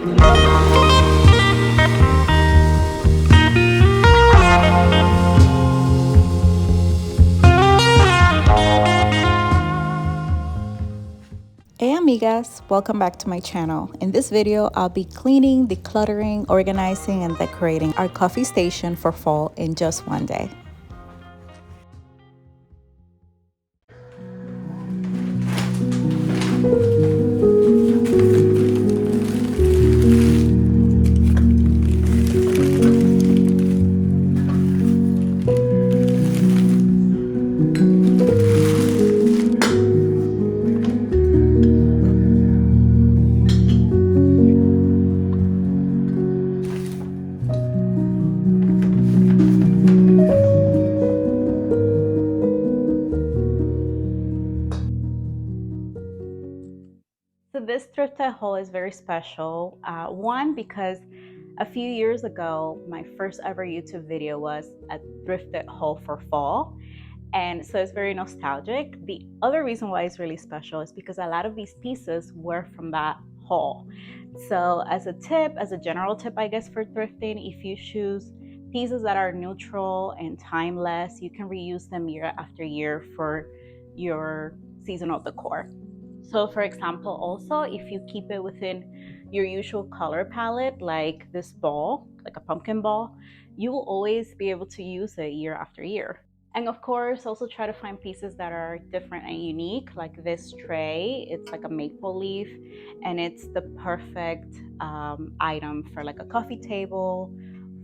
Hey amigas, welcome back to my channel. In this video, I'll be cleaning, decluttering, organizing, and decorating our coffee station for fall in just one day. So this thrifted haul is very special. One, because a few years ago, my first ever YouTube video was a thrifted haul for fall. And so it's very nostalgic. The other reason why it's really special is because a lot of these pieces were from that haul. So as a tip, as a general tip, I guess, for thrifting, if you choose pieces that are neutral and timeless, you can reuse them year after year for your seasonal decor. So for example, also, if you keep it within your usual color palette, like this ball, like a pumpkin ball, you will always be able to use it year after year. And of course, also try to find pieces that are different and unique, like this tray. It's like a maple leaf, and it's the perfect item for like a coffee table,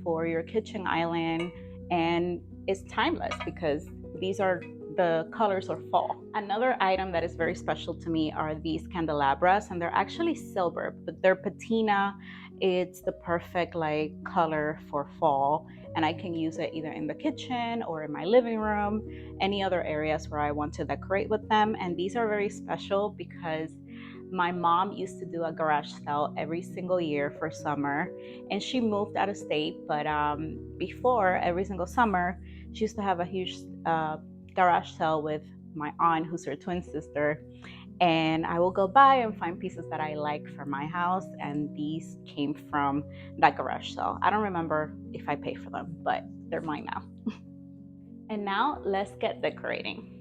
for your kitchen island, and it's timeless because these are the colors of fall. Another item that is very special to me are these candelabras, and they're actually silver, but they're patina. It's the perfect like color for fall, and I can use it either in the kitchen or in my living room, any other areas where I want to decorate with them. And these are very special because my mom used to do a garage sale every single year for summer, and she moved out of state. But before, every single summer, she used to have a huge garage sale with my aunt, who's her twin sister. And I will go by and find pieces that I like for my house, and these came from that garage sale. I don't remember if I paid for them, but they're mine now. And now let's get decorating.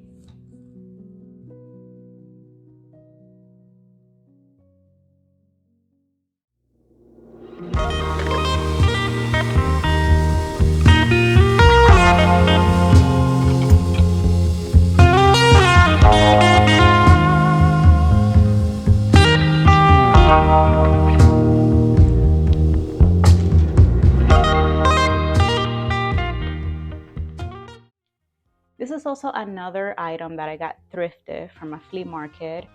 This is also another item that I got thrifted from a flea market,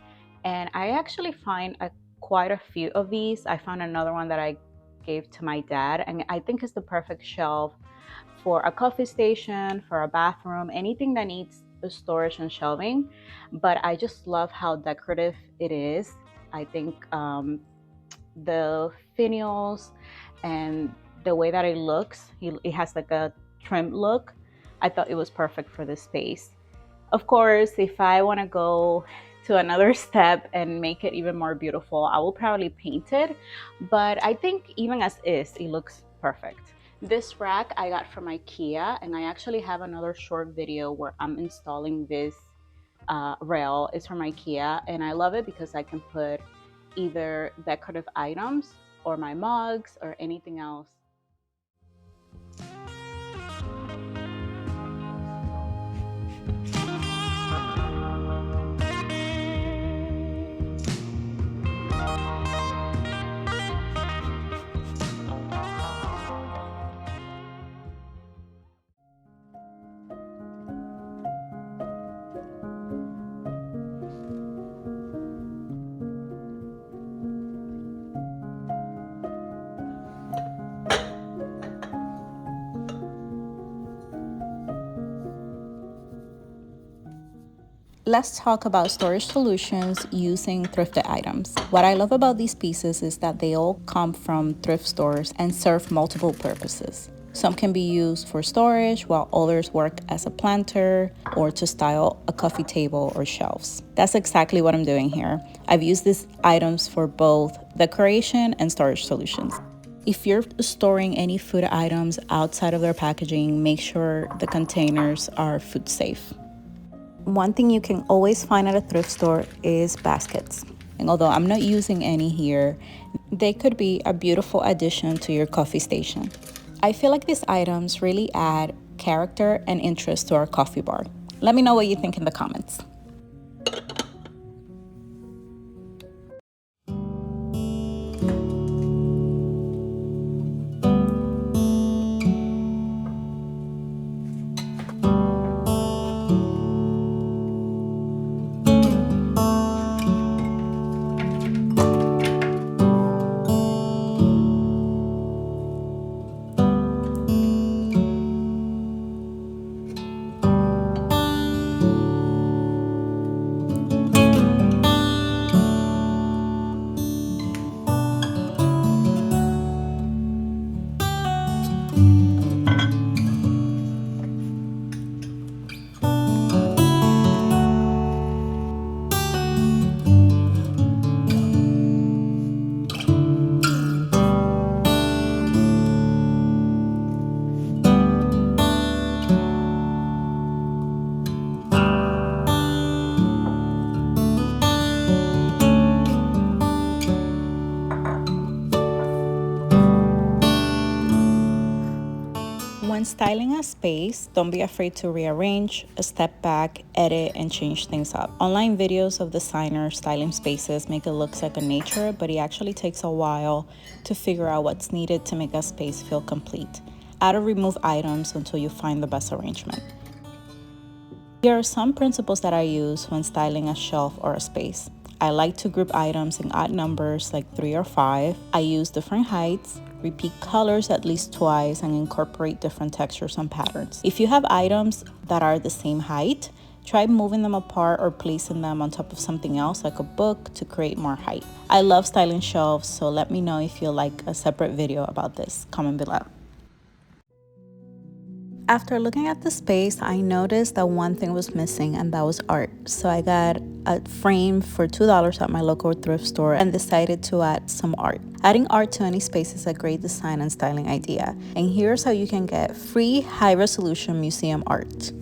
and I actually find quite a few of these. I found another one that I gave to my dad, and I think it's the perfect shelf for a coffee station, for a bathroom, anything that needs storage and shelving. But I just love how decorative it is. I think the finials and the way that it looks, it has like a trimmed look. I thought it was perfect for this space. Of course, if I want to go to another step and make it even more beautiful, I will probably paint it. But I think even as is, it looks perfect. This rack I got from IKEA, and I actually have another short video where I'm installing this rail. It's from IKEA, and I love it because I can put either decorative items or my mugs or anything else. Let's talk about storage solutions using thrifted items. What I love about these pieces is that they all come from thrift stores and serve multiple purposes. Some can be used for storage, while others work as a planter or to style a coffee table or shelves. That's exactly what I'm doing here. I've used these items for both decoration and storage solutions. If you're storing any food items outside of their packaging, make sure the containers are food safe. One thing you can always find at a thrift store is baskets. And although I'm not using any here, they could be a beautiful addition to your coffee station. I feel like these items really add character and interest to our coffee bar. Let me know what you think in the comments. When styling a space, don't be afraid to rearrange, step back, edit, and change things up. Online videos of designers styling spaces make it look like a nature, but it actually takes a while to figure out what's needed to make a space feel complete. Add or remove items until you find the best arrangement. Here are some principles that I use when styling a shelf or a space. I like to group items in odd numbers like 3 or 5. I use different heights, repeat colors at least twice, and incorporate different textures and patterns. If you have items that are the same height, try moving them apart or placing them on top of something else like a book to create more height. I love styling shelves, so let me know if you'd like a separate video about this. Comment below. After looking at the space, I noticed that one thing was missing, and that was art. So I got a frame for $2 at my local thrift store and decided to add some art. Adding art to any space is a great design and styling idea. And here's how you can get free high-resolution museum art.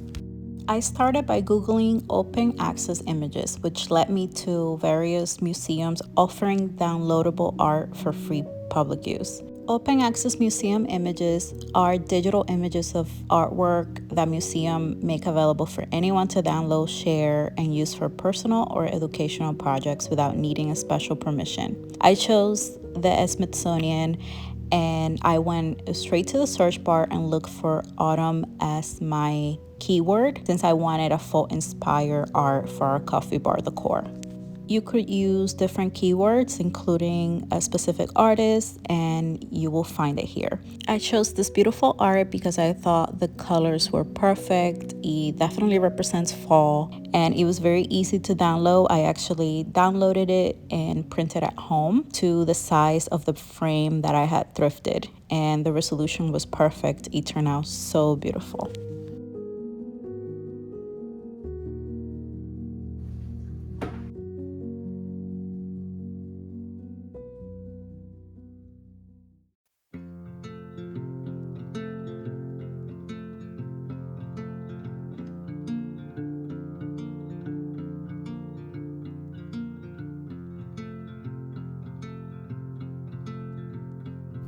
I started by Googling open access images, which led me to various museums offering downloadable art for free public use. Open access museum images are digital images of artwork that museums make available for anyone to download, share, and use for personal or educational projects without needing a special permission. I chose the Smithsonian, and I went straight to the search bar and looked for autumn as my keyword since I wanted a fall-inspired art for our coffee bar decor. You could use different keywords, including a specific artist, and you will find it here. I chose this beautiful art because I thought the colors were perfect. It definitely represents fall, and it was very easy to download. I actually downloaded it and printed at home to the size of the frame that I had thrifted, and the resolution was perfect. It turned out so beautiful.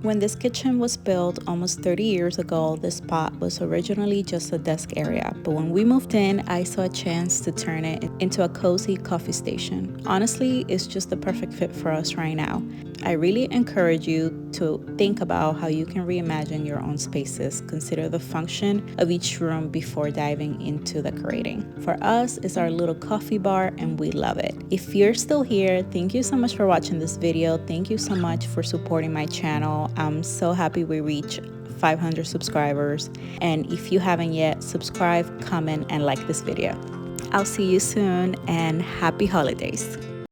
When this kitchen was built almost 30 years ago, this spot was originally just a desk area. But when we moved in, I saw a chance to turn it into a cozy coffee station. Honestly, it's just the perfect fit for us right now. I really encourage you to think about how you can reimagine your own spaces. Consider the function of each room before diving into decorating. For us, it's our little coffee bar, and we love it. If you're still here, thank you so much for watching this video. Thank you so much for supporting my channel. I'm so happy we reached 500 subscribers. And if you haven't yet, subscribe, comment, and like this video. I'll see you soon, and happy holidays.